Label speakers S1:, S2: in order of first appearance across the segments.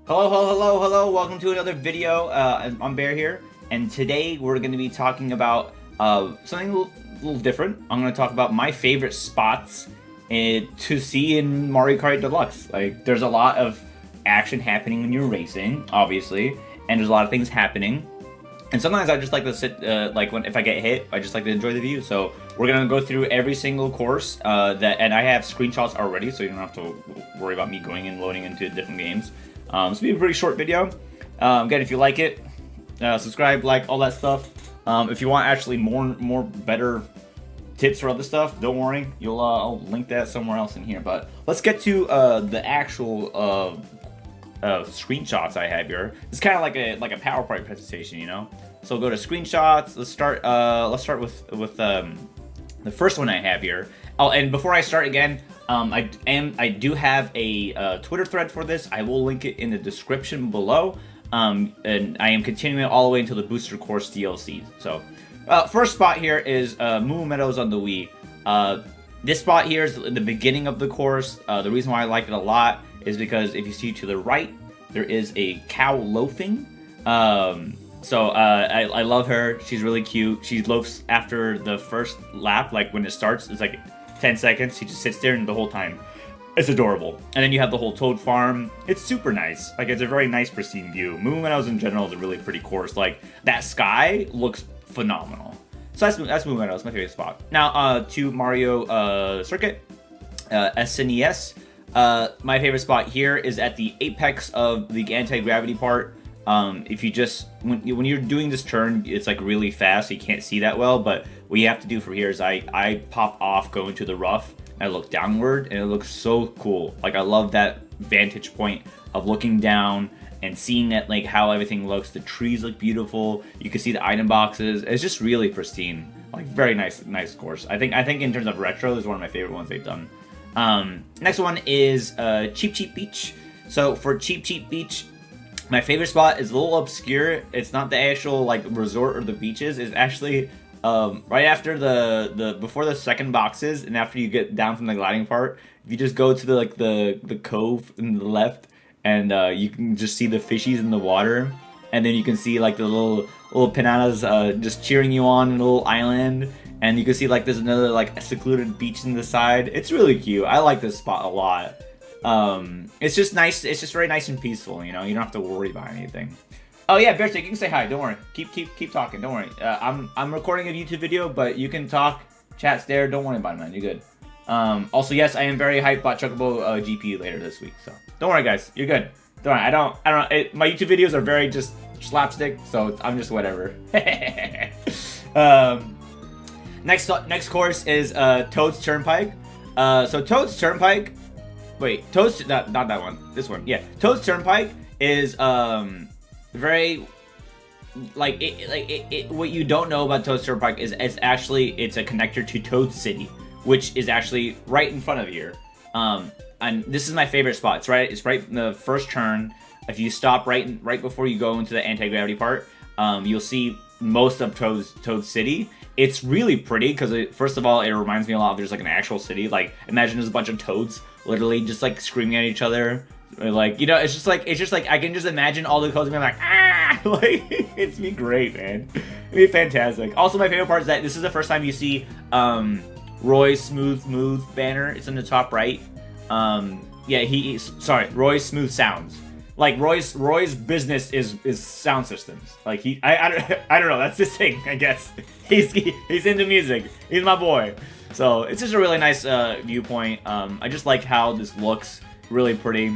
S1: Hello. Welcome to another video. I'm Bear here, and today we're going to be talking about something a little different. I'm going to talk about my favorite spots to see in Mario Kart Deluxe. Like, there's a lot of action happening when you're racing, obviously, and there's a lot of things happening. And sometimes I just like to sit, if I get hit, I just like to enjoy the view. So we're gonna go through every single course and I have screenshots already, so you don't have to worry about me going and loading into different games. This will be a pretty short video. Again, if you like it, subscribe, like, all that stuff. If you want actually more better tips for other stuff, don't worry. I'll link that somewhere else in here. But let's get to the actual screenshots I have here. It's kind of like a PowerPoint presentation, you know. So go to screenshots. Let's start with the first one I have here. Oh, and before I start again, I do have a Twitter thread for this. I will link it in the description below. And I am continuing it all the way until the Booster Course DLC. So, first spot here is Moo Moo Meadows on the Wii. This spot here is in the beginning of the course. The reason why I like it a lot is because if you see to the right, there is a cow loafing. I love her. She's really cute. She loafs after the first lap, like when it starts. It's like 10 seconds. She just sits there and the whole time. It's adorable. And then you have the whole Toad Farm. It's super nice. Like, it's a very nice, pristine view. Moo Moo Meadows in general is a really pretty course. Like, that sky looks phenomenal. So that's Moo Moo Meadows, my favorite spot. Now, to Mario Circuit, SNES. My favorite spot here is at the apex of the anti-gravity part. If you just, when you're doing this turn, it's like really fast, so you can't see that well, but what you have to do from here is I pop off going to the rough, and I look downward, and it looks so cool. Like, I love that vantage point of looking down and seeing that, like, how everything looks. The trees look beautiful. You can see the item boxes. It's just really pristine. Like, very nice course. I think in terms of retro, this is one of my favorite ones they've done. Next one is Cheep Beach. So for Cheep Beach, my favorite spot is a little obscure. It's not the actual like resort or the beaches. It's actually right after before the second boxes and after you get down from the gliding part. If you just go to the cove in the left, and you can just see the fishies in the water, and then you can see like the little piranhas just cheering you on in a little island. And you can see like there's another like secluded beach in the side. It's really cute. I like this spot a lot. It's just nice. It's just very nice and peaceful. You know, you don't have to worry about anything. Oh yeah, Bearstick, you can say hi. Don't worry. Keep talking. Don't worry. I'm recording a YouTube video, but you can talk. Chat's there. Don't worry about it, man. You're good. Also, yes, I am very hyped about Chocobo GP later this week. So don't worry, guys. You're good. Don't worry. I don't. My YouTube videos are very just slapstick. So I'm just whatever. Next course is Toad's Turnpike. So Toad's Turnpike. Wait, not that one. This one. Yeah, Toad's Turnpike is very what you don't know about Toad's Turnpike is it's a connector to Toad City, which is actually right in front of here. And this is my favorite spot. It's right in the first turn. If you stop right before you go into the anti-gravity part, you'll see most of Toad City. It's really pretty because first of all, it reminds me a lot of there's like an actual city. Like, imagine there's a bunch of toads literally just like screaming at each other. Like, you know, it's just like I can just imagine all the toads being like, ah, like it's be great, man. It'd be fantastic. Also, my favorite part is that this is the first time you see Roy's Smooth banner. It's in the top right. Roy's Smooth Sounds. Like Roy's business is sound systems. Like I don't know. That's his thing, I guess. He's into music. He's my boy. So it's just a really nice viewpoint. I just like how this looks, really pretty,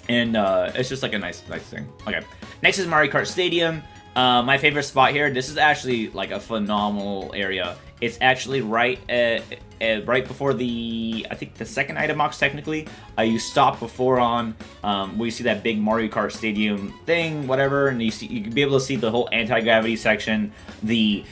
S1: and it's just like a nice thing. Okay, next is Mario Kart Stadium. My favorite spot here. This is actually like a phenomenal area. It's actually right before I think the second item box technically. You stop before on where you see that big Mario Kart Stadium thing, whatever, and you can be able to see the whole anti-gravity section. The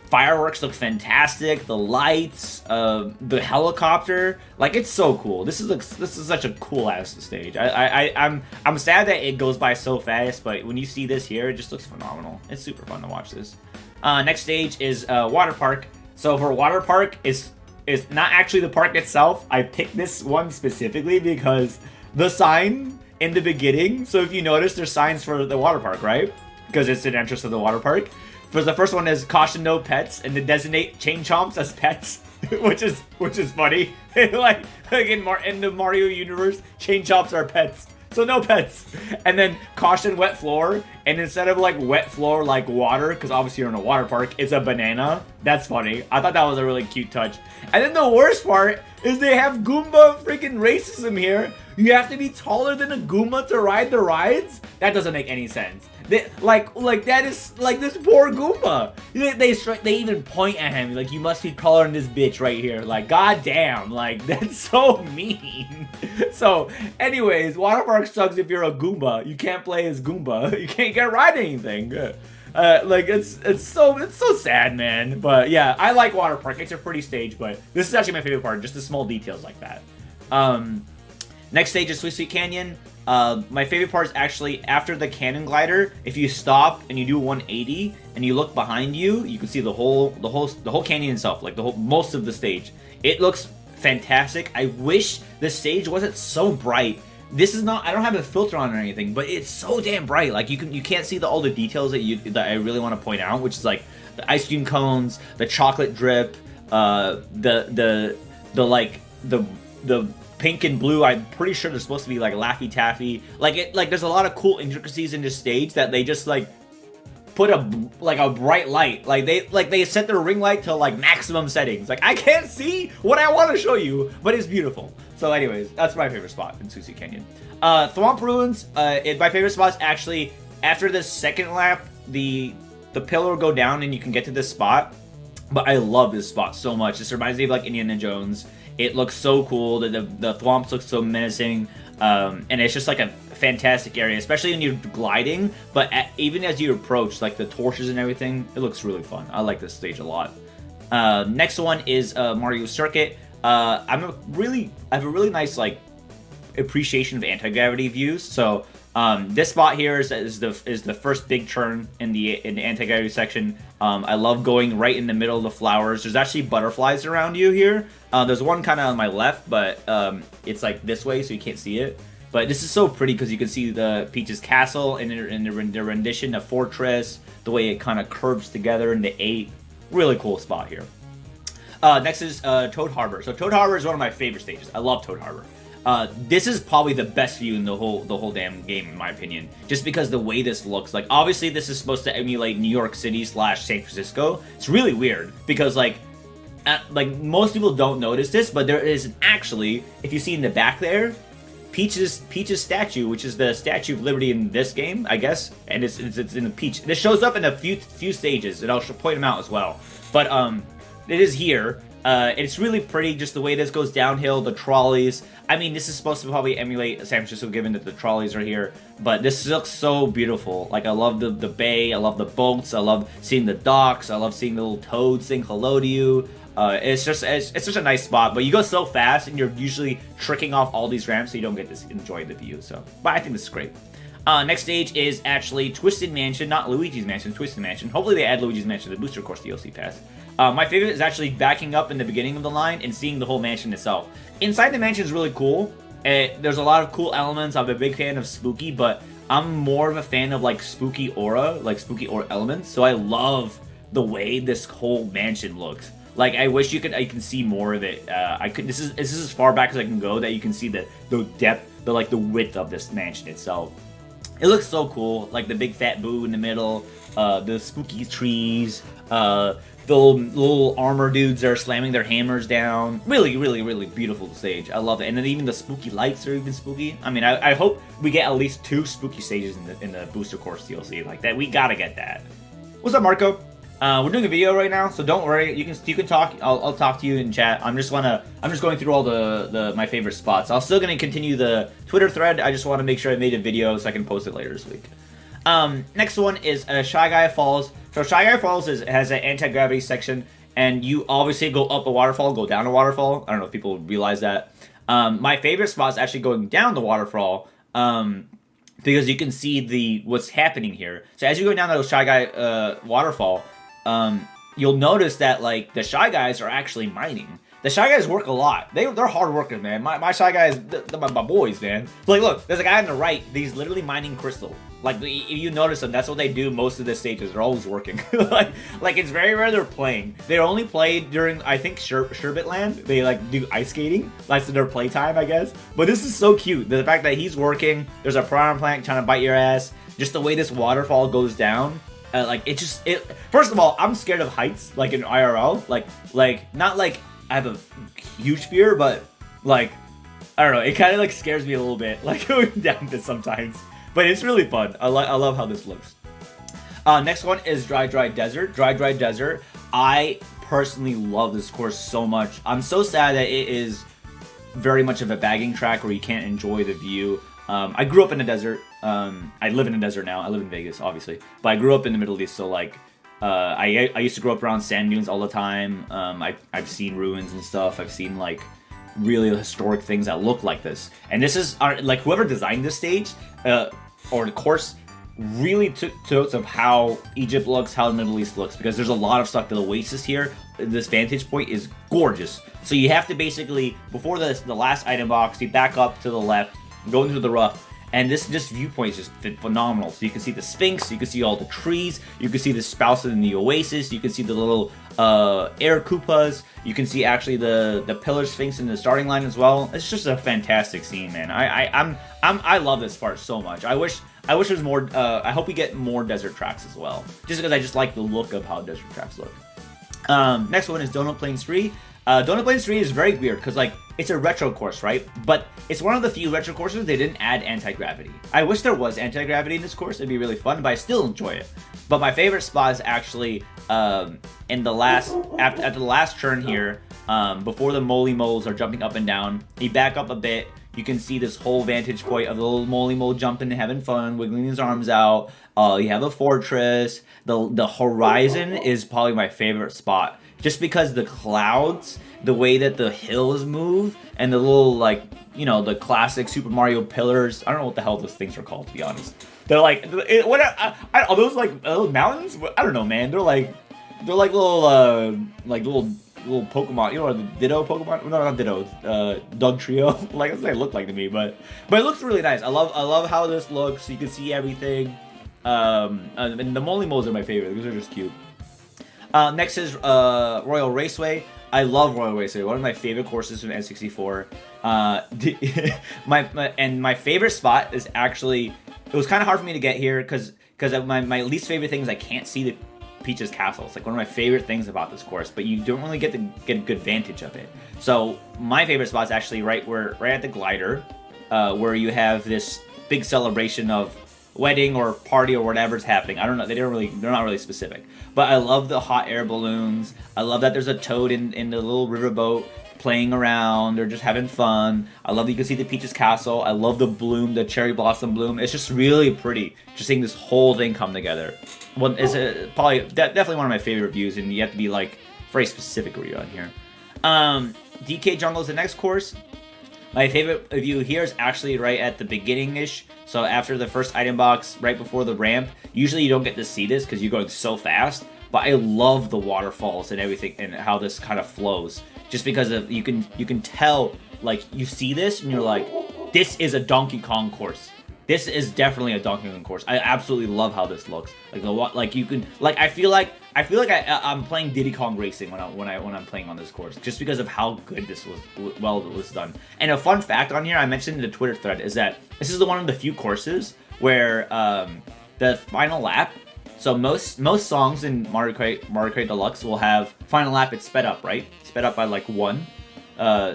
S1: fireworks look fantastic. The lights, the helicopter, like it's so cool. This is such a cool ass stage. I'm sad that it goes by so fast, but when you see this here, it just looks phenomenal. It's super fun to watch this. Next stage is Water Park. So for Water Park, it's not actually the park itself. I picked this one specifically because the sign in the beginning. So if you notice, there's signs for the water park, right? Because it's an entrance to the water park. For the first one is caution no pets, and to designate chain chomps as pets, which is funny. like in the Mario universe, chain chomps are pets. So no pets. And then caution wet floor. And instead of like wet floor like water, because obviously you're in a water park, it's a banana. That's funny. I thought that was a really cute touch. And then the worst part is they have Goomba freaking racism here. You have to be taller than a Goomba to ride the rides? That doesn't make any sense. Like that is like this poor Goomba. They even point at him like, you must be taller than this bitch right here. Like, goddamn, like that's so mean. So, anyways, water park sucks if you're a Goomba. You can't play as Goomba. You can't ride anything. Like it's so sad, man. But yeah, I like water park. It's a pretty stage, but this is actually my favorite part. Just the small details like that. Next stage is Sweet Sweet Canyon. My favorite part is actually after the cannon glider. If you stop and you do 180 and you look behind you, you can see the whole canyon itself, like most of the stage. It looks fantastic. I wish the stage wasn't so bright. This is not, I don't have a filter on or anything, but it's so damn bright. Like you can't see all the details that I really want to point out, which is like the ice cream cones, the chocolate drip, the pink and blue. I'm pretty sure they're supposed to be like Laffy Taffy. Like there's a lot of cool intricacies in this stage that they just like put a bright light. Like they set their ring light to like maximum settings. Like I can't see what I want to show you, but it's beautiful. So anyways, that's my favorite spot in Sweet Sweet Canyon. Thwomp Ruins, my favorite spot is actually after the second lap, the pillar will go down and you can get to this spot. But I love this spot so much. This reminds me of like Indiana Jones. It looks so cool. The Thwomps look so menacing. And it's just like a fantastic area, especially when you're gliding. But even as you approach, like the torches and everything, it looks really fun. I like this stage a lot. Next one is Mario Circuit. I have a really nice like appreciation of anti-gravity views. So this spot here is the first big turn in the anti-gravity section. I love going right in the middle of the flowers. There's actually butterflies around you here. There's one kind of on my left, but it's like this way, so you can't see it. But this is so pretty because you can see the Peach's castle and the rendition of Fortress, the way it kind of curves together into 8. Really cool spot here. Next is Toad Harbor. So Toad Harbor is one of my favorite stages. I love Toad Harbor. This is probably the best view in the whole damn game, in my opinion. Just because the way this looks. Like, obviously, this is supposed to emulate New York City / San Francisco. It's really weird because, like most people don't notice this, but there is actually, if you see in the back there, Peach's statue, which is the Statue of Liberty in this game, I guess, and it's in the Peach. This shows up in a few stages, and I'll point them out as well. But it is here. It's really pretty, just the way this goes downhill, the trolleys. I mean, this is supposed to probably emulate San Francisco, given that the trolleys are here. But this looks so beautiful. Like, I love the bay, I love the boats, I love seeing the docks, I love seeing the little toads saying hello to you. It's such a nice spot, but you go so fast, and you're usually tricking off all these ramps, so you don't get to enjoy the view. So, but I think this is great. Next stage is actually Twisted Mansion, not Luigi's Mansion, Twisted Mansion. Hopefully they add Luigi's Mansion to the Booster Course DLC pass. My favorite is actually backing up in the beginning of the line and seeing the whole mansion itself. Inside the mansion is really cool. There's a lot of cool elements. I'm a big fan of spooky, but I'm more of a fan of like spooky aura elements. So I love the way this whole mansion looks. Like, I wish I can see more of it. This is as far back as I can go that you can see the depth, the width of this mansion itself. It looks so cool, like the big fat boo in the middle, the spooky trees, the little armor dudes that are slamming their hammers down. Really, really, really beautiful stage. I love it. And then even the spooky lights are even spooky. I mean, I hope we get at least 2 spooky stages in the Booster Course DLC like that. We gotta get that. What's up, Marco? We're doing a video right now, so don't worry. You can talk. I'll talk to you in chat. I'm just going through all my favorite spots. I'm still gonna continue the Twitter thread. I just want to make sure I made a video so I can post it later this week. Next one is Shy Guy Falls. So Shy Guy Falls has an anti-gravity section, and you obviously go up a waterfall, go down a waterfall. I don't know if people realize that. My favorite spot is actually going down the waterfall. Because you can see what's happening here. So as you go down the Shy Guy waterfall, you'll notice that like the Shy Guys are actually mining. The Shy Guys work a lot. They're hard workers, man. My Shy Guys, they're my boys, man. Like, look, there's a guy on the right. He's literally mining crystal. Like, if you notice them, that's what they do most of the stages. They're always working. like it's very rare they're playing. They only play during, I think, Sherbet Land. They, like, do ice skating. That's their playtime, I guess. But this is so cute. The fact that he's working, there's a piranha plant trying to bite your ass. Just the way this waterfall goes down. Like, first of all, I'm scared of heights, like, in IRL. Like, not like I have a huge fear, but, like, I don't know. It kind of, like, scares me a little bit, like, going down this sometimes. But it's really fun. I love how this looks. Next one is Dry Desert. Dry Desert. I personally love this course so much. I'm so sad that it is very much of a bagging track where you can't enjoy the view. I grew up in a desert. I live in a desert now. I live in Vegas, obviously. But I grew up in the Middle East, so, like, I used to grow up around sand dunes all the time. I've seen ruins and stuff. I've seen, like, really historic things that look like this. And this is, like, whoever designed this stage, or the course, really took notes of how Egypt looks, how the Middle East looks, because there's a lot of stuff. The oasis here, this vantage point is gorgeous. So you have to basically, before the last item box, you back up to the left, go into the rough, and this viewpoint is just phenomenal. So you can see the Sphinx, you can see all the trees, you can see the spouses in the oasis, you can see the little air Koopas, you can see actually the Pillar Sphinx in the starting line as well. It's just a fantastic scene, man. I love this part so much. I wish there's more. I hope we get more desert tracks as well, just because I just like the look of how desert tracks look. Next one is Donut Plains 3. Donut Plains 3 is very weird because, like, it's a retro course, right? But it's one of the few retro courses they didn't add anti-gravity. I wish there was anti-gravity in this course. It'd be really fun, but I still enjoy it. But my favorite spot is actually in the last, after the last turn here, before the Moly Moles are jumping up and down. You back up a bit. You can see this whole vantage point of the little Moly Mole jumping and having fun, wiggling his arms out. You have a fortress. The horizon is probably my favorite spot. Just because the clouds, the way that the hills move, and the little, like, you know, the classic Super Mario pillars. I don't know what the hell those things are called, to be honest. They're like, what are those, like, mountains? I don't know, man. They're like little, little Pokemon. You know, the Ditto Pokemon? No, not Ditto. Dug Trio. Like, that's what they look like to me. But it looks really nice. I love how this looks. You can see everything. And the Moly Moles are my favorite because they're just cute. Next is Royal Raceway. I love Royal Raceway. One of my favorite courses from N64. My favorite spot is actually, it was kind of hard for me to get here because my least favorite thing is I can't see the Peach's castle. It's like one of my favorite things about this course, but you don't really get a good vantage of it. So my favorite spot is actually right at the glider, where you have this big celebration of wedding or party or whatever's happening. I don't know. They're not really specific. But I love the hot air balloons. I love that there's a toad in the little riverboat playing around or just having fun. I love that you can see the Peach's castle. I love the bloom, the cherry blossom bloom. It's just really pretty just seeing this whole thing come together. Well, it's probably definitely one of my favorite views, and you have to be, like, very specific where you're on here. DK Jungle is the next course. My favorite view here is actually right at the beginning-ish. So after the first item box, right before the ramp. Usually you don't get to see this because you're going so fast. But I love the waterfalls and everything and how this kind of flows. Just because of you can tell, like, you see this and you're like, this is a Donkey Kong course. This is definitely a Donkey Kong course. I absolutely love how this looks. Like you can, like, I feel like I'm playing Diddy Kong Racing when I'm playing on this course, just because of how good this was done. And a fun fact on here, I mentioned in the Twitter thread, is that this is one of the few courses where the final lap. So most songs in Mario Kart Deluxe will have final lap. It's sped up, right? Sped up by like 1.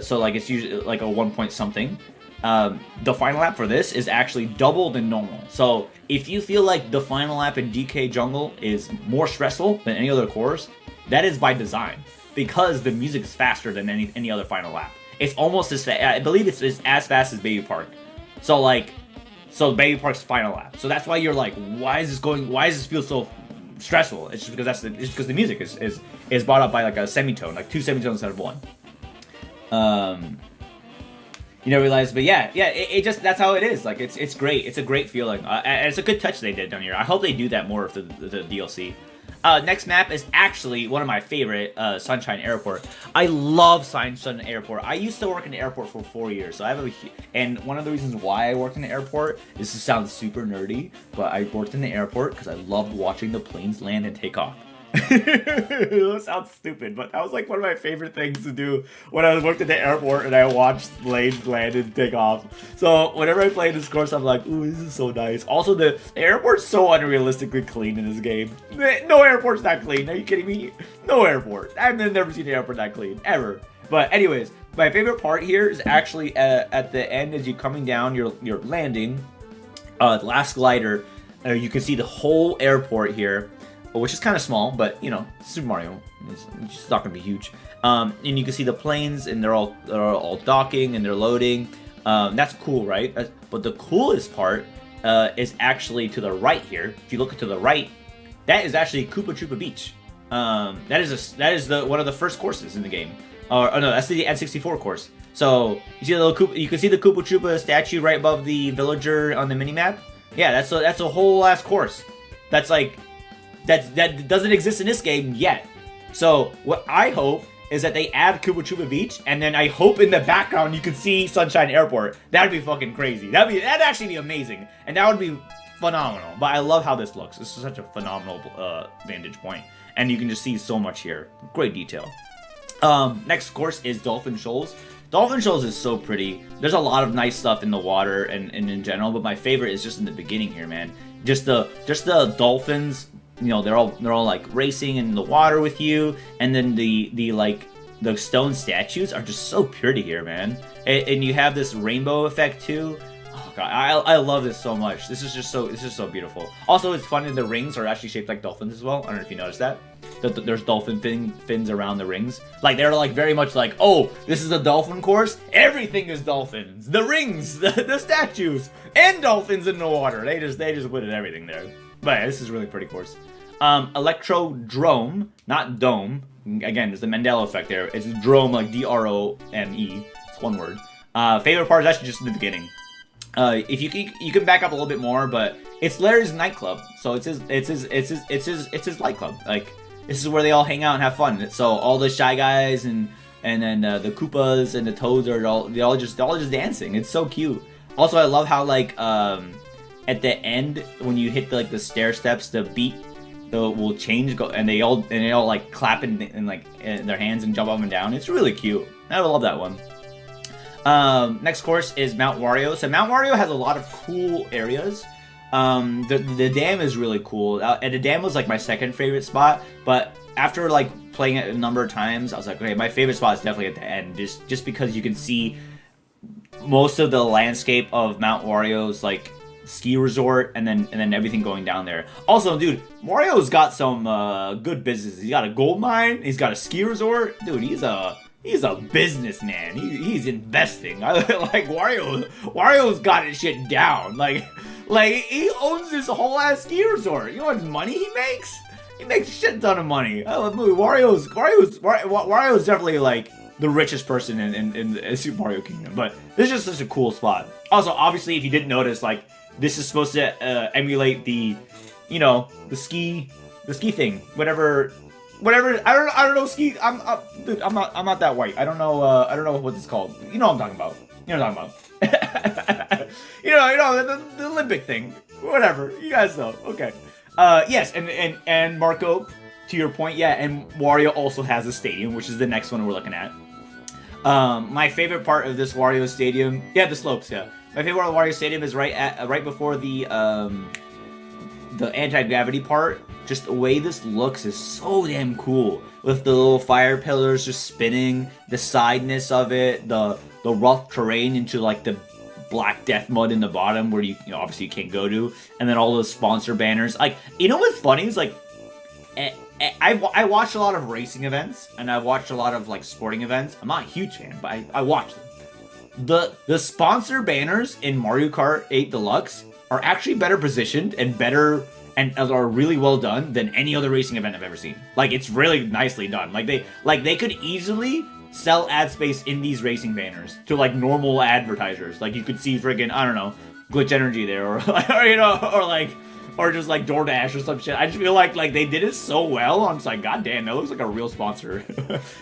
S1: So like it's usually like a 1 point something. The final lap for this is actually double than normal. So if you feel like the final lap in DK Jungle is more stressful than any other course, that is by design, because the music is faster than any other final lap. It's almost as fast. I believe it's as fast as Baby Park. So Baby Park's final lap. So that's why you're like, why does this feel so stressful? It's just because because the music is brought up by like a semitone, like 2 semitones instead of 1. You never realize, but yeah, it just, that's how it is. Like, it's great. It's a great feeling. And it's a good touch they did down here. I hope they do that more for the DLC. Next map is actually one of my favorite, Sunshine Airport. I love Sunshine Airport. I used to work in the airport for 4 years, so I have and one of the reasons why I worked in the airport, this sounds super nerdy, but I worked in the airport because I loved watching the planes land and take off. That sounds stupid, but that was like one of my favorite things to do when I worked at the airport and I watched planes land and take off. So whenever I play this course, I'm like, ooh, this is so nice. Also, the airport's so unrealistically clean in this game. No airport's that clean. Are you kidding me? No airport. I've never seen an airport that clean, ever. But anyways, my favorite part here is actually at the end as you're coming down, you're landing, the last glider, you can see the whole airport here, which is kind of small, but you know, Super Mario, it's just not gonna be huge. And you can see the planes, and they're all docking and they're loading. That's cool, right? But the coolest part is actually to the right here. If you look to the right, that is actually Koopa Troopa Beach. That is one of the first courses in the game. Oh no, that's the N64 course. So you see the little you can see the Koopa Troopa statue right above the villager on the minimap. Yeah, that's a whole ass course. That's like. That doesn't exist in this game yet. So what I hope is that they add Koopa Troopa Beach, and then I hope in the background you can see Sunshine Airport. That'd be fucking crazy. That'd actually be amazing, and that would be phenomenal. But I love how this looks. This is such a phenomenal vantage point, and you can just see so much here. Great detail. Next course is Dolphin Shoals. Dolphin Shoals is so pretty. There's a lot of nice stuff in the water and in general, but my favorite is just in the beginning here, man. Just the dolphins. You know, they're all like racing in the water with you, and then the stone statues are just so pretty here, man. And you have this rainbow effect too. Oh god, I love this so much. This is just so beautiful. Also, it's funny, the rings are actually shaped like dolphins as well. I don't know if you noticed that. There's dolphin fins around the rings. Like they're like very much like, oh, this is a dolphin course. Everything is dolphins. The rings, the statues, and dolphins in the water. They just put in everything there. But yeah, this is really pretty course. Electrodrome, not dome. Again, there's the Mandela effect there. It's drome, like D-R-O-M-E. It's one word. Favorite part is actually just in the beginning. If you can back up a little bit more, but it's Larry's nightclub. So it's his light club. Like this is where they all hang out and have fun. So all the Shy Guys and then the Koopas and the Toads are all just dancing. It's so cute. Also, I love how like at the end when you hit the stair steps, the beat will change, and they all like clap and like in their hands and jump up and down. It's really cute. I love that one. Next course is Mount Wario. So Mount Wario has a lot of cool areas. The dam is really cool. And the dam was like my second favorite spot, but after like playing it a number of times, I was like, okay, my favorite spot is definitely at the end, just because you can see most of the landscape of Mount Wario's like ski resort, and then everything going down there. Also, dude, Mario's got some good business. He's got a gold mine. He's got a ski resort. Dude, he's a businessman. He's investing. I like Wario. Wario's got his shit down. Like he owns this whole ass ski resort. You know how much money he makes? He makes a shit ton of money. I love movie. Wario's definitely like the richest person in Super Mario Kingdom. But this is just such a cool spot. Also, obviously, if you didn't notice, like this is supposed to emulate the ski thing. Whatever. I don't know ski. Dude, I'm not that white. I don't know what it's called. You know what I'm talking about. You know what I'm talking about. you know the Olympic thing. Whatever. You guys know. Okay. Yes, and Marco, to your point, yeah, and Wario also has a stadium, which is the next one we're looking at. My favorite part of this Wario Stadium, yeah, the slopes, yeah. My favorite part of Wario Stadium is right before the anti-gravity part. Just the way this looks is so damn cool. With the little fire pillars just spinning, the sideness of it, the rough terrain into like the black death mud in the bottom where you obviously you can't go to, and then all those sponsor banners. Like, you know what's funny is like, I watch a lot of racing events, and I watch a lot of like sporting events. I'm not a huge fan, but I watch them. The sponsor banners in Mario Kart 8 Deluxe are actually better positioned and better and are really well done than any other racing event I've ever seen. Like, it's really nicely done. Like they could easily sell ad space in these racing banners to like normal advertisers. Like you could see friggin', I don't know, Glytch Energy there, or or just like DoorDash or some shit. I just feel like they did it so well. I'm just like, god damn, that looks like a real sponsor.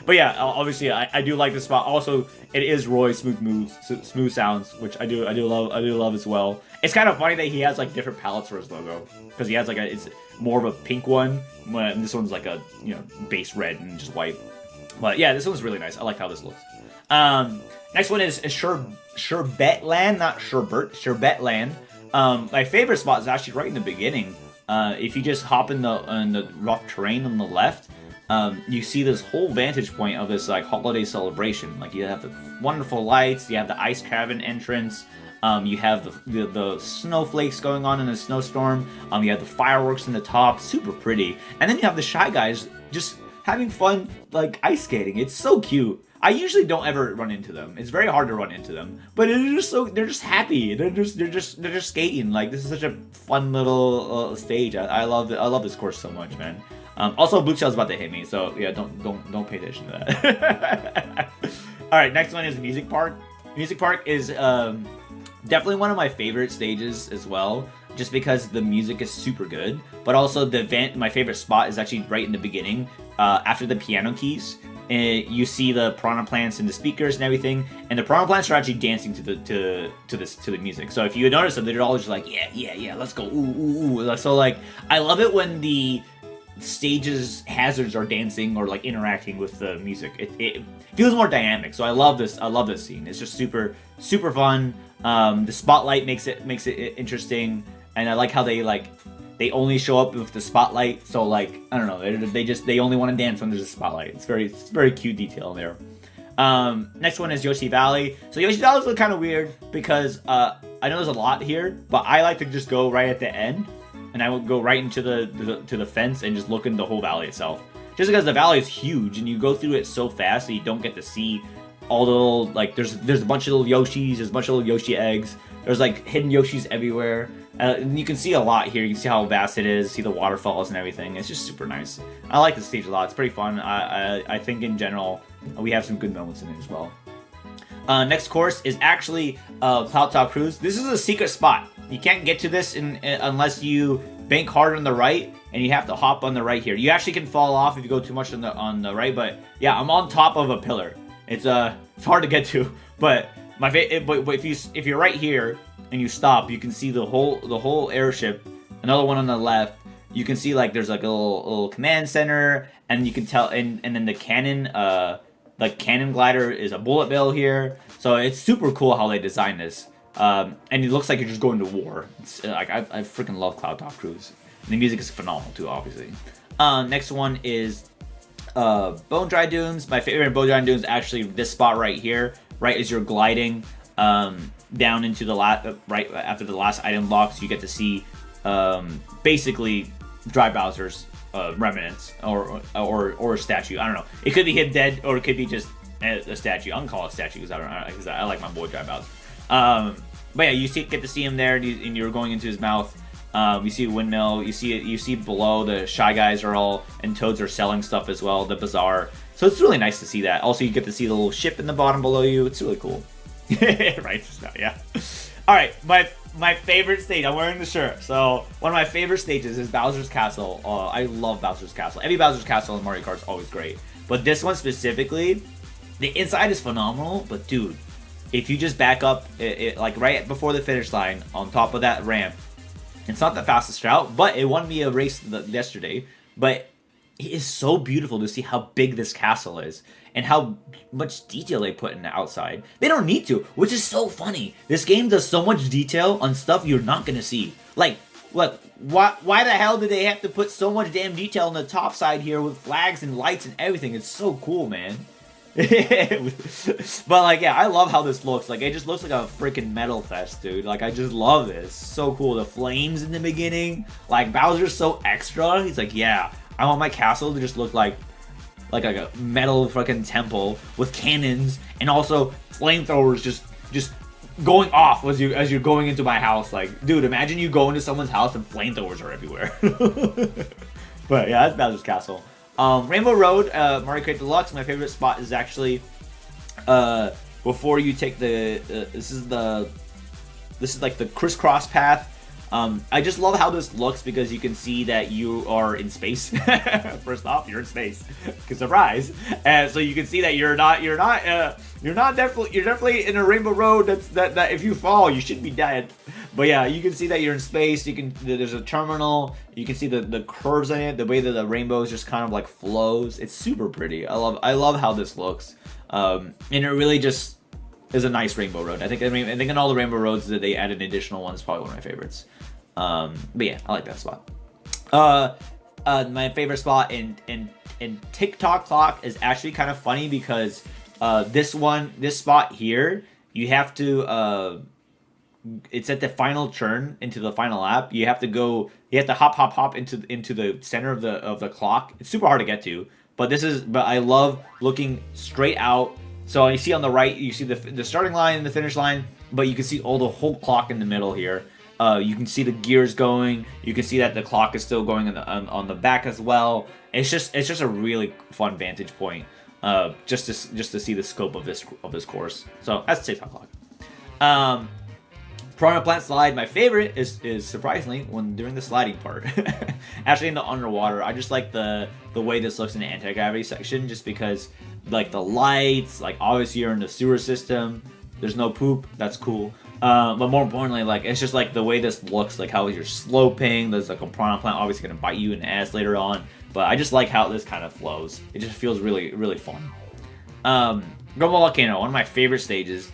S1: But yeah, obviously I do like this spot. Also, it is Roy's smooth sounds, which I do love as well. It's kind of funny that he has like different palettes for his logo, because he has like it's more of a pink one, and this one's like a base red and just white. But yeah, this one's really nice. I like how this looks. Next one is Sherbet Land, not Sherbet, Sherbet Land. My favorite spot is actually right in the beginning. If you just hop in the rough terrain on the left, you see this whole vantage point of this like holiday celebration. Like you have the wonderful lights, you have the ice cavern entrance, you have the snowflakes going on in a snowstorm, you have the fireworks in the top, super pretty, and then you have the Shy Guys just having fun like ice skating. It's so cute. I usually don't ever run into them. It's very hard to run into them, but they're just happy. They're just skating. Like, this is such a fun little stage. I love this course so much, man. Also, Blue Shell's about to hit me, so yeah, don't pay attention to that. All right, next one is Music Park. Music Park is definitely one of my favorite stages as well, just because the music is super good. But also my favorite spot is actually right in the beginning, after the piano keys. You see the piranha plants and the speakers and everything, and the piranha plants are actually dancing to the music. So if you notice them, they're all just like yeah, let's go, ooh. So like, I love it when the stage's hazards are dancing or like interacting with the music. It feels more dynamic. So I love this scene. It's just super fun. The spotlight makes it interesting, and I like how they only show up with the spotlight, so like, I don't know, they only want to dance when there's a spotlight. It's very cute detail there. Next one is Yoshi Valley. So Yoshi Valley is kind of weird because I know there's a lot here, but I like to just go right at the end, and I would go right into the fence and just look in the whole valley itself. Just because the valley is huge and you go through it so fast that you don't get to see all the little, like, there's a bunch of little Yoshis, there's a bunch of little Yoshi eggs, there's like hidden Yoshis everywhere. And you can see a lot here. You can see how vast it is, see the waterfalls and everything. It's just super nice. I like this stage a lot. It's pretty fun. I think in general, we have some good moments in it as well. Next course is actually Cloudtop Cruise. This is a secret spot. You can't get to this unless you bank hard on the right, and you have to hop on the right here. You actually can fall off if you go too much on the right, but yeah, I'm on top of a pillar. It's hard to get to, but but if you're right here and you stop, you can see the whole airship. Another one on the left. You can see like there's like a little command center, and you can tell, and then the cannon, like cannon glider is a bullet bill here. So it's super cool how they designed this. And it looks like you're just going to war. It's, like I freaking love Cloudtop Cruise. And the music is phenomenal too, obviously. Next one is Bone Dry Dunes. My favorite Bone Dry Dunes is actually this spot right here. Right as you're gliding down into the right after the last item box, you get to see basically Dry Bowser's remnants or a statue. I don't know. It could be him dead, or it could be just a statue. I'm gonna call it a statue because I like my boy Dry Bowser. But yeah, you get to see him there, and you're going into his mouth. You see a windmill. You see below the Shy Guys are all, and Toads are selling stuff as well. The bazaar. So it's really nice to see that. Also, you get to see the little ship in the bottom below you. It's really cool. Right? Yeah. All right, my favorite stage. I'm wearing the shirt. So one of my favorite stages is Bowser's Castle. I love Bowser's Castle. Every Bowser's Castle in Mario Kart is always great, but this one specifically, the inside is phenomenal. But dude, if you just back up, like right before the finish line, on top of that ramp, it's not the fastest route, but it won me a race yesterday. But it is so beautiful to see how big this castle is and how much detail they put in the outside. They don't need to, which is so funny. This game does so much detail on stuff you're not going to see. Like, look, why the hell did they have to put so much damn detail on the top side here with flags and lights and everything? It's so cool, man. But like, yeah, I love how this looks. Like, it just looks like a freaking metal fest, dude. Like, I just love this. So cool. The flames in the beginning. Like, Bowser's so extra. He's like, yeah, I want my castle to just look like a metal fucking temple with cannons and also flamethrowers just going off as you're going into my house. Like, dude, imagine you go into someone's house and flamethrowers are everywhere. But yeah, that's Bowser's Castle. Rainbow Road, Mario Kart Deluxe. My favorite spot is actually before you take the this is like the crisscross path. I just love how this looks because you can see that you are in space. First off, you're in space. Surprise! And so you can see that you're definitely in a rainbow road. That if you fall, you should be dead. But yeah, you can see that you're in space. There's a terminal. You can see the curves in it, the way that the rainbow just kind of like flows. It's super pretty. I love how this looks. And it really just is a nice rainbow road. I think in all the rainbow roads that they added additional ones, probably one of my favorites. But yeah, I like that spot. My favorite spot in Tick-Tock Clock is actually kind of funny because this spot here, you have to it's at the final turn into the final lap. You have to hop into the center of the clock. It's super hard to get to, but I love looking straight out. So you see on the right, you see the starting line and the finish line, but you can see the whole clock in the middle here. You can see the gears going. You can see that the clock is still going on the back as well. It's just a really fun vantage point, just to see the scope of this course. So that's Tick-Tock Clock. Piranha Plant Slide, my favorite is surprisingly during the sliding part. Actually in the underwater, I just like the way this looks in the anti-gravity section, just because like the lights, like obviously you're in the sewer system, there's no poop, that's cool. But more importantly, like it's just like the way this looks, like how you're sloping. There's like a piranha plant obviously gonna bite you in the ass later on, but I just like how this kind of flows. It just feels really, really fun. Grumble Volcano, one of my favorite stages.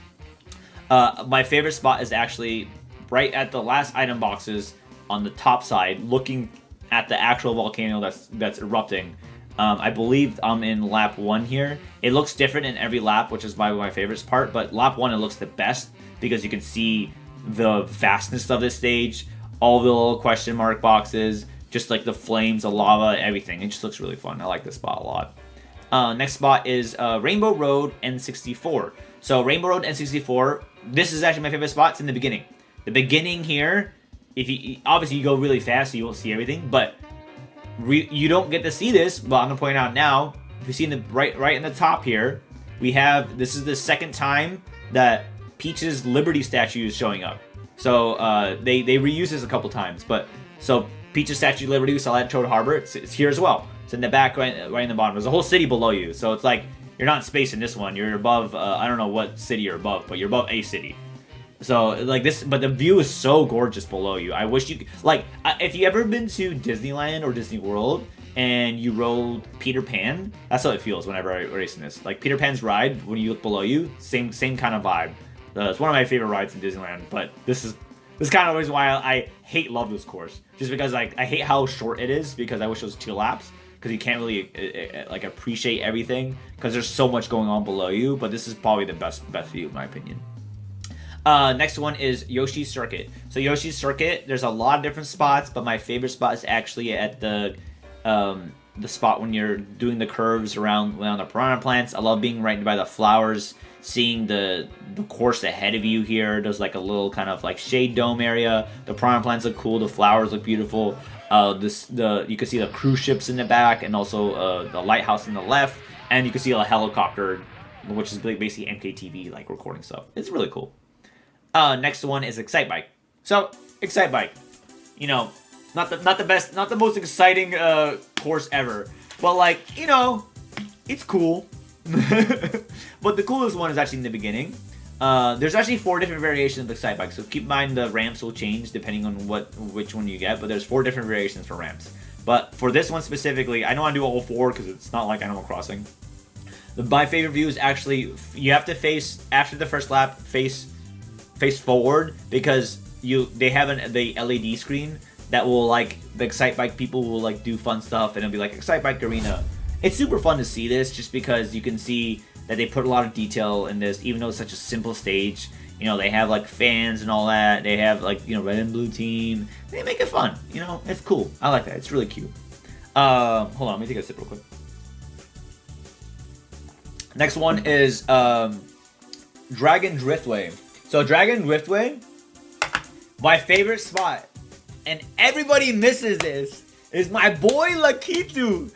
S1: My favorite spot is actually right at the last item boxes on the top side, looking at the actual volcano that's erupting. I believe I'm in lap 1 here. It looks different in every lap, which is my favorite part, but lap 1 it looks the best because you can see the vastness of this stage, all the little question mark boxes, just like the flames, the lava, everything. It just looks really fun. I like this spot a lot. Next spot is Rainbow Road N64. So Rainbow Road N64, this is actually my favorite spot. It's in the beginning. The beginning here, if you obviously you go really fast, so you won't see everything, but you don't get to see this. But I'm gonna point out now. If you see in the right in the top here, this is the second time that Peach's Liberty statue is showing up. So they reuse this a couple times, but so Peach's Statue of Liberty, we saw that at Toad Harbor. It's here as well. It's in the back, right in the bottom. There's a whole city below you, so it's like you're not in space in this one. You're above. I don't know what city you're above, but you're above a city. So like this, but the view is so gorgeous below you. I wish you could, like, if you ever been to Disneyland or Disney World and you rode Peter Pan, that's how it feels whenever I race in this. Like Peter Pan's ride, when you look below you, same kind of vibe. It's one of my favorite rides in Disneyland, but this kind of reason why I love this course, just because like I hate how short it is, because I wish it was 2 laps, because you can't really like appreciate everything because there's so much going on below you. But this is probably the best view in my opinion. Next one is Yoshi Circuit. So Yoshi Circuit, there's a lot of different spots, but my favorite spot is actually at the spot when you're doing the curves around the piranha plants. I love being right by the flowers, seeing the course ahead of you here. There's like a little kind of like shade dome area. The piranha plants look cool. The flowers look beautiful. You can see the cruise ships in the back, and also the lighthouse in the left, and you can see a helicopter, which is basically MKTV like recording stuff. It's really cool. Next one is Excitebike. So Excitebike, you know, not the best, not the most exciting course ever, but like, you know, it's cool. But the coolest one is actually in the beginning. There's actually 4 different variations of Excitebike, so keep in mind the ramps will change depending on which one you get, but there's 4 different variations for ramps. But for this one specifically, I don't want to do all 4 because it's not like Animal Crossing. My favorite view is actually, you have to face, after the first lap, face forward, because they have the LED screen that will, like, the Excitebike people will like do fun stuff, and it'll be like Excitebike Arena. It's super fun to see this, just because you can see that they put a lot of detail in this, even though it's such a simple stage. You know, they have like fans and all that. They have like, you know, red and blue team. They make it fun. You know, it's cool. I like that. It's really cute. Hold on, let me take a sip real quick. Next one is Dragon Driftway. So Dragon Driftway, my favorite spot, and everybody misses this, is my boy Lakitu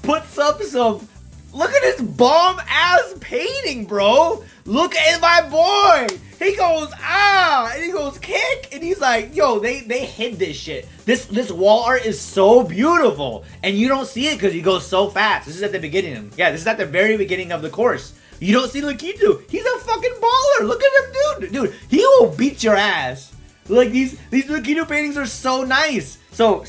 S1: puts up some. Look at this bomb ass painting, bro. Look at my boy. he goes, ah, and he goes, kick, and he's like, yo, they hid this shit. This wall art is so beautiful, and you don't see it because he goes so fast. This is at the beginning. Yeah, this is at the very beginning of the course. You don't see Lakitu. He's a fucking baller. Look at him, dude. Dude, he will beat your ass. Like, these Lakitu paintings are so nice. So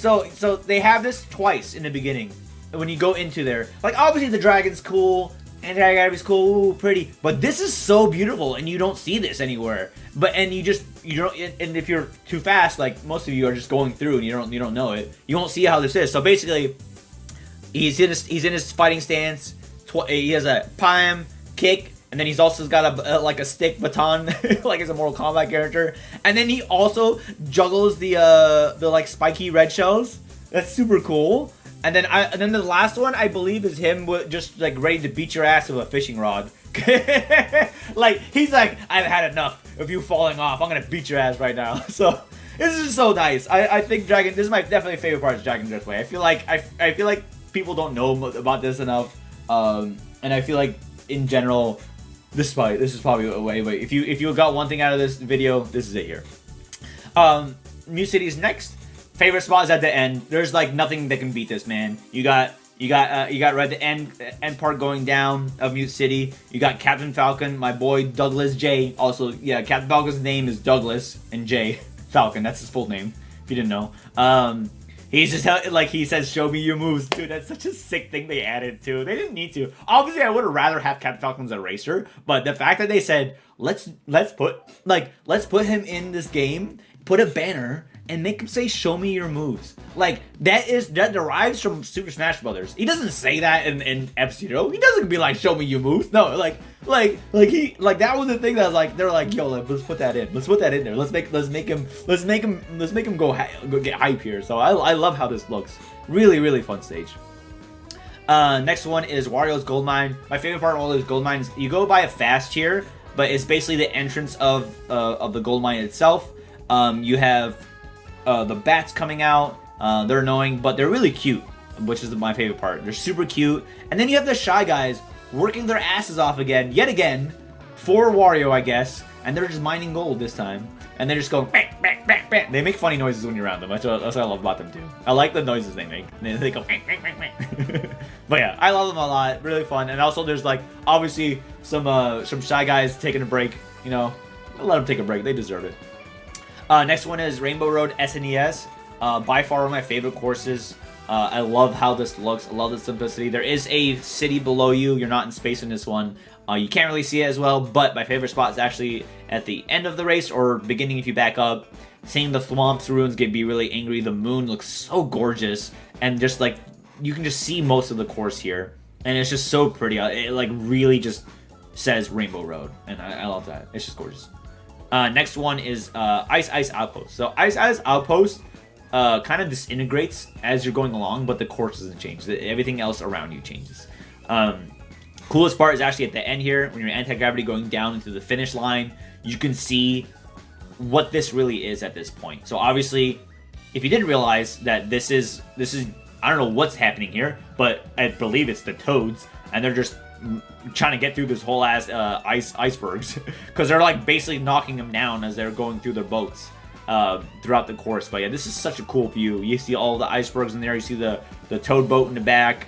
S1: they have this twice in the beginning when you go into there. Like, obviously the dragon's cool. And Dragon Academy's cool, ooh, pretty, but this is so beautiful, and you don't see this anywhere. And you don't, and if you're too fast, like most of you are just going through, and you don't know it, you won't see how this is. So basically, he's in his fighting stance. He has a palm kick, and then he's also got a stick baton, like as a Mortal Kombat character. And then he also juggles the like spiky red shells. That's super cool. And then the last one, I believe, is him just like ready to beat your ass with a fishing rod. Like, he's like, I've had enough of you falling off. I'm gonna beat your ass right now. So this is just so nice. I think this is my definitely favorite part of Dragon Driftway. I feel like people don't know about this enough. And I feel like in general, this is probably a way. But if you got one thing out of this video, this is it here. New City's next. Favorite spot is at the end. There's like nothing that can beat this, man. You got right at the end part going down of Mute City. You got Captain Falcon, my boy Douglas J. Also, yeah, Captain Falcon's name is Douglas and J Falcon. That's his full name. If you didn't know. He's just like, he says, "Show me your moves," dude. That's such a sick thing they added too. They didn't need to. Obviously, I would have rather have Captain Falcon as a racer, but the fact that they said, let's put him in this game, put a banner, and make him say, "Show me your moves." Like, that derives from Super Smash Brothers. He doesn't say that in F-Zero. He doesn't be like, "Show me your moves." No, like that was the thing that was like, they're like, yo, let's put that in. Let's put that in there. Let's make him go get hype here. So I love how this looks. Really, really fun stage. Next one is Wario's Gold Mine. My favorite part of all those gold mines, you go by a fast here, but it's basically the entrance of the gold mine itself. You have the bats coming out. They're annoying, but they're really cute, which is my favorite part. They're super cute. And then you have the Shy Guys working their asses off yet again, for Wario, I guess. And they're just mining gold this time. And they're just going, bang, bang, bang, bang. They make funny noises when you're around them. That's what I love about them, too. I like the noises they make. They go, bang, bang, bang, bang. But yeah, I love them a lot. Really fun. And also, there's, like, obviously, some Shy Guys taking a break. You know, let them take a break. They deserve it. Next one is Rainbow Road SNES. By far one of my favorite courses. I love how this looks. I love the simplicity. There is a city below you. You're not in space in this one. You can't really see it as well, but my favorite spot is actually at the end of the race or beginning if you back up. Seeing the Thwomp Ruins be really angry. The moon looks so gorgeous, and just like you can just see most of the course here, and it's just so pretty. It like really just says Rainbow Road, and I love that. It's just gorgeous. Next one is Ice Outpost. So Ice Outpost kind of disintegrates as you're going along, but the course doesn't change. Everything else around you changes. Coolest part is actually at the end here, when you're anti-gravity going down into the finish line, you can see what this really is at this point. So obviously, if you didn't realize that this is I don't know what's happening here, but I believe it's the Toads, and they're just trying to get through this whole ass icebergs, because they're like basically knocking them down as they're going through their boats throughout the course. But yeah, this is such a cool view. You see all the icebergs in there. You see the Toad boat in the back.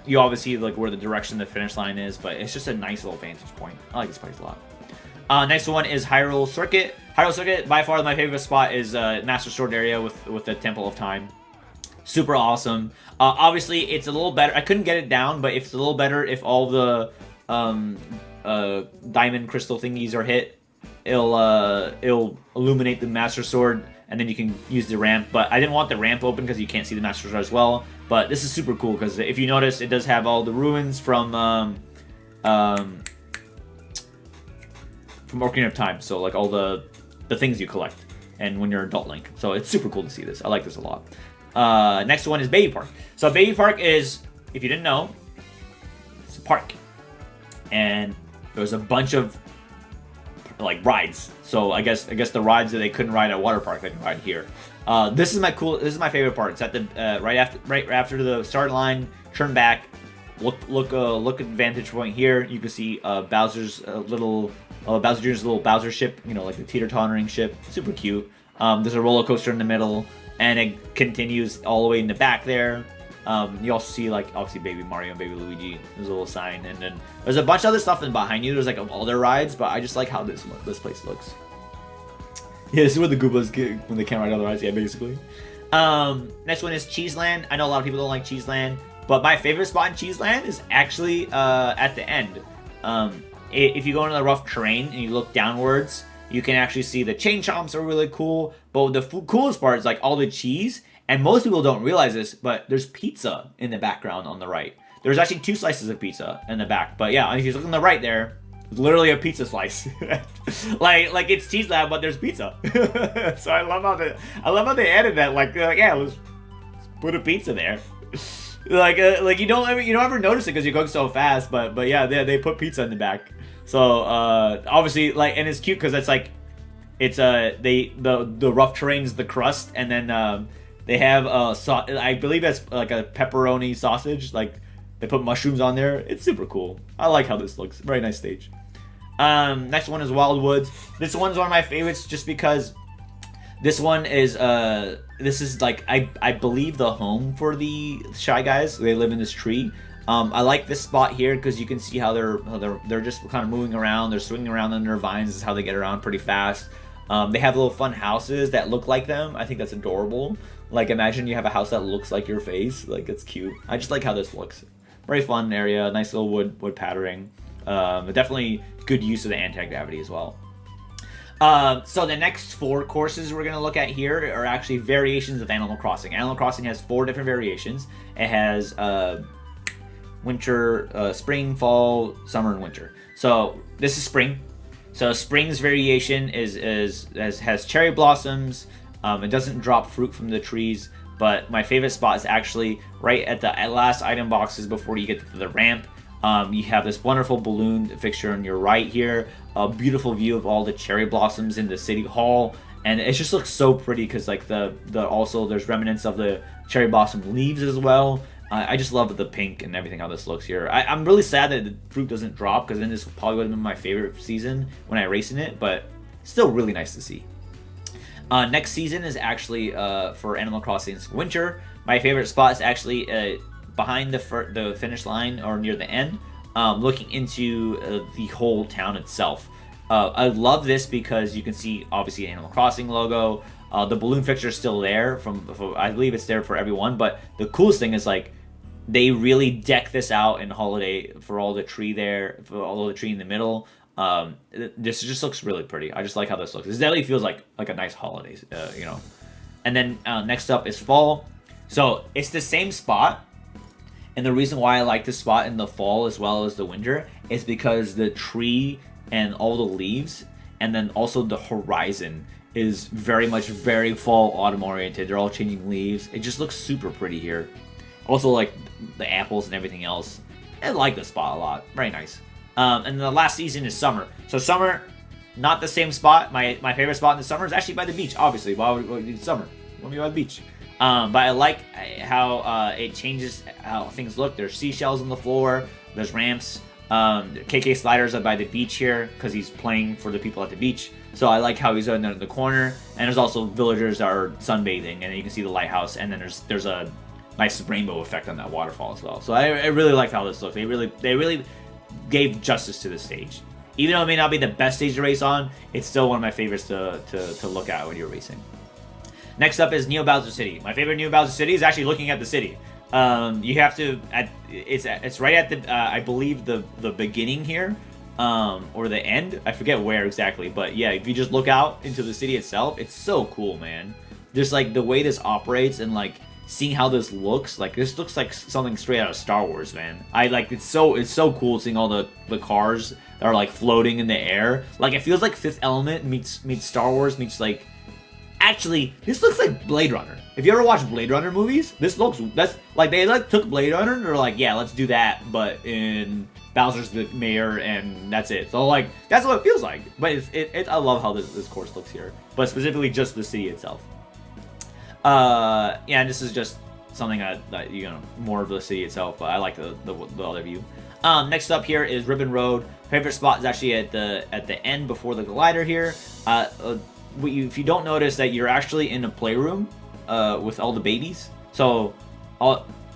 S1: You obviously like where the direction the finish line is, but it's just a nice little vantage point. I like this place a lot. Next one is Hyrule Circuit. Hyrule Circuit, by far my favorite spot is Master Sword area with the Temple of Time. Super awesome. Obviously, it's a little better. I couldn't get it down, but it's a little better if all the diamond crystal thingies are hit. It'll illuminate the Master Sword, and then you can use the ramp. But I didn't want the ramp open because you can't see the Master Sword as well. But this is super cool because if you notice, it does have all the ruins from Ocarina of Time. So like all the things you collect, and when you're Adult Link. So it's super cool to see this. I like this a lot. Next one is Baby Park. So Baby Park is, if you didn't know, it's a park, and there's a bunch of like rides. So I guess the rides that they couldn't ride at Water Park, they can ride here. This is my favorite part. It's at the right after the start line. Turn back, look at the vantage point here. You can see Bowser's little Bowser Jr.'s little Bowser ship, you know, like the teeter-tottering ship. Super cute. There's a roller coaster in the middle, and it continues all the way in the back there. You also see, like, obviously Baby Mario and Baby Luigi. There's a little sign, and then there's a bunch of other stuff in behind you. There's like other rides, but I just like how this place looks. Yeah, this is where the Goombas get when they can't ride other rides. Yeah, basically. Next one is Cheeseland. I know a lot of people don't like Cheeseland, but my favorite spot in Cheeseland is actually at the end. If you go into the rough terrain and you look downwards, you can actually see the chain chomps are really cool. But the coolest part is like all the cheese. And most people don't realize this, but there's pizza in the background on the right. There's actually 2 slices of pizza in the back. But yeah, if you look on the right there, it's literally a pizza slice. like it's Cheese Lab, but there's pizza. So I love how they added that. Like yeah, let's put a pizza there. like you don't ever notice it because you're going so fast. But yeah, they put pizza in the back. So obviously, like, and it's cute because it's like it's the rough terrain's the crust, and then they have I believe that's like a pepperoni sausage. Like they put mushrooms on there. It's super cool. I like how this looks. Very nice stage. Next one is Wild Woods. This one's one of my favorites just because this one is this is like I believe the home for the Shy Guys. They live in this tree. I like this spot here because you can see how they're just kind of moving around. They're swinging around under vines. This is how they get around pretty fast. They have little fun houses that look like them. I think that's adorable. Like, imagine you have a house that looks like your face. Like, it's cute. I just like how this looks. Very fun area. Nice little wood patterning. Definitely good use of the anti-gravity as well. So the next 4 courses we're going to look at here are actually variations of Animal Crossing. Animal Crossing has 4 different variations. It has winter, spring, fall, summer, and winter. So this is spring. So spring's variation has cherry blossoms. It doesn't drop fruit from the trees, but my favorite spot is actually right at the last item boxes before you get to the ramp. You have this wonderful balloon fixture on your right here, a beautiful view of all the cherry blossoms in the city hall, and it just looks so pretty because like also there's remnants of the cherry blossom leaves as well. I just love the pink and everything how this looks here. I'm really sad that the fruit doesn't drop because then this probably would have been my favorite season when I race in it, but still really nice to see. Next season is actually for Animal Crossing's winter. My favorite spot is actually behind the finish line or near the end, looking into the whole town itself. I love this because you can see obviously Animal Crossing logo. The balloon fixture is still there I believe it's there for everyone, but the coolest thing is like they really deck this out in holiday for all the tree there, for all the tree in the middle. This just looks really pretty. I just like how this looks. This definitely feels like a nice holiday, you know. And then next up is fall. So it's the same spot, and the reason why I like this spot in the fall as well as the winter is because the tree and all the leaves, and then also the horizon is very fall autumn oriented. They're all changing leaves. It just looks super pretty here. Also like the apples and everything else. I like this spot a lot. Very nice. And the last season is summer. So summer, not the same spot. My favorite spot in the summer is actually by the beach. Obviously, why would we do summer? Want to be by the beach. But I like how it changes how things look. There's seashells on the floor. There's ramps. KK Sliders are by the beach here because he's playing for the people at the beach. So I like how he's in the corner. And there's also villagers that are sunbathing, and you can see the lighthouse. And then there's a nice rainbow effect on that waterfall as well. So I really like how this looks. They really gave justice to the stage. Even though it may not be the best stage to race on, it's still one of my favorites to look at when you're racing. Next up is Neo Bowser City. My favorite Neo Bowser City is actually looking at the city. You have to it's right at the I believe the beginning here, or the end. I forget where exactly, but yeah, if you just look out into the city itself, it's so cool, man. Just like the way this operates and like seeing how this looks like something straight out of Star Wars, man. I like it's so cool seeing all the cars that are like floating in the air. Like it feels like Fifth Element meets Star Wars meets like. Actually, this looks like Blade Runner. If you ever watch Blade Runner movies, that's like they like took Blade Runner and they're like, yeah, let's do that, but in Bowser's the mayor and that's it. So like that's what it feels like. But I love how this course looks here, but specifically just the city itself. Yeah, and this is just something that you know, more of the city itself, but I like the other view. Next up here is Ribbon Road. Favorite spot is actually at the end before the glider here. If you don't notice that you're actually in a playroom with all the babies. So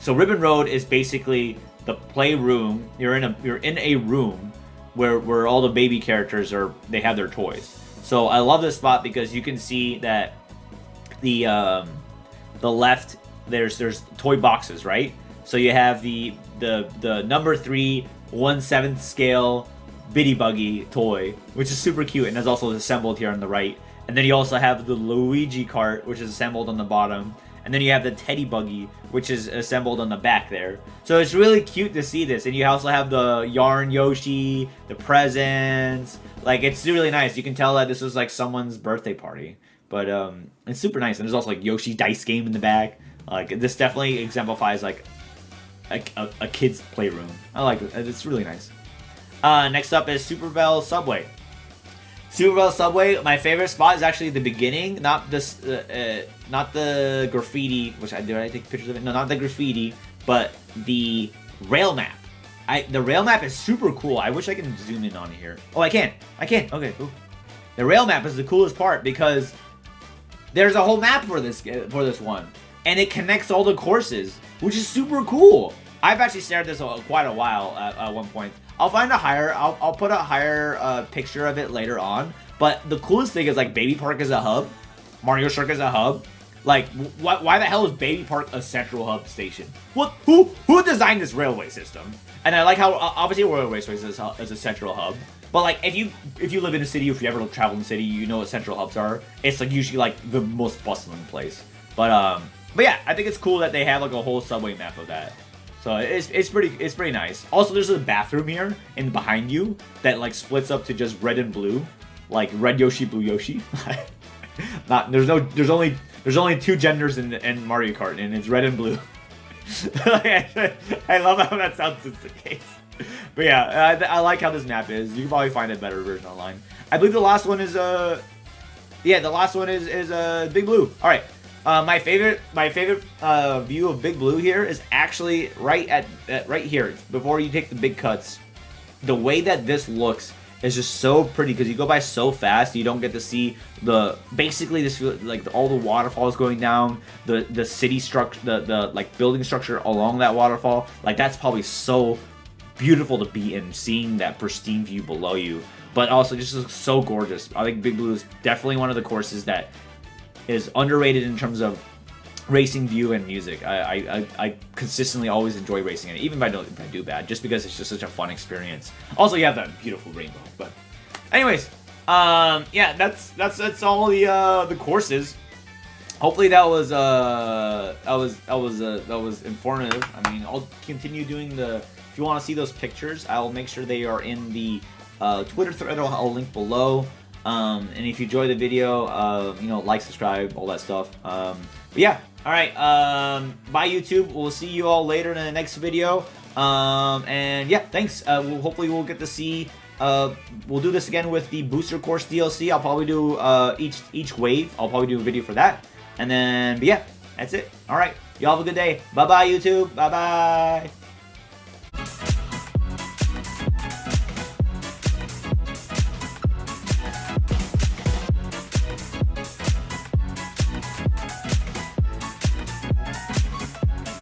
S1: Ribbon Road is basically the playroom. You're in a room where all the baby characters they have their toys. So I love this spot because you can see that the left there's toy boxes, right? So you have the number 3 1/7 scale Bitty Buggy toy, which is super cute and is also assembled here on the right. And then you also have the Luigi cart, which is assembled on the bottom. And then you have the Teddy Buggy, which is assembled on the back there. So it's really cute to see this. And you also have the Yarn Yoshi, the presents. Like, it's really nice. You can tell that this was like someone's birthday party. But it's super nice. And there's also like Yoshi dice game in the back. Like, this definitely exemplifies like a kid's playroom. I like it. It's really nice. Next up is Super Bell Subway. Super Bell Subway, my favorite spot is actually the beginning, not this, not the graffiti, which did I take pictures of it? No, not the graffiti, but the rail map. The rail map is super cool. I wish I can zoom in on it here. Oh, I can. Okay, cool. The rail map is the coolest part because there's a whole map for this one, and it connects all the courses, which is super cool. I've actually stared at this quite a while at one point. I'll find I'll put a higher picture of it later on. But the coolest thing is like Baby Park is a hub, Mario Circuit is a hub. Like, why the hell is Baby Park a central hub station? What? Who designed this railway system? And I like how obviously Royal Raceway is a central hub. But like, if you live in a city, or if you ever travel in a city, you know what central hubs are. It's like usually like the most bustling place. But yeah, I think it's cool that they have like a whole subway map of that. So it's pretty nice. Also, there's a bathroom here and behind you that like splits up to just red and blue, like red Yoshi, blue Yoshi. There's only 2 genders in Mario Kart, and it's red and blue. I love how that sounds in the case. But yeah, I like how this map is. You can probably find a better version online. I believe the last one is Big Blue. All right. My favorite view of Big Blue here is actually right here before you take the big cuts. The way that this looks is just so pretty because you go by so fast, you don't get to see basically this like all the waterfalls going down, the city structure, the like building structure along that waterfall. Like, that's probably so beautiful to be in, seeing that pristine view below you, but also just looks so gorgeous. I think Big Blue is definitely one of the courses that is underrated in terms of racing view and music. I consistently always enjoy racing it, even if I do bad, just because it's just such a fun experience. Also, you have that beautiful rainbow. But anyways, yeah, that's all the courses. Hopefully that was informative. I mean, I'll continue doing if you want to see those pictures, I'll make sure they are in the Twitter thread. I'll link below. And if you enjoy the video, you know, like, subscribe, all that stuff. But yeah, all right. Bye, YouTube. We'll see you all later in the next video. And yeah, thanks. Hopefully we'll get to see. We'll do this again with the Booster Course DLC. I'll probably do each wave. I'll probably do a video for that. And then, but yeah, that's it. All right. Y'all have a good day. Bye-bye, YouTube. Bye-bye.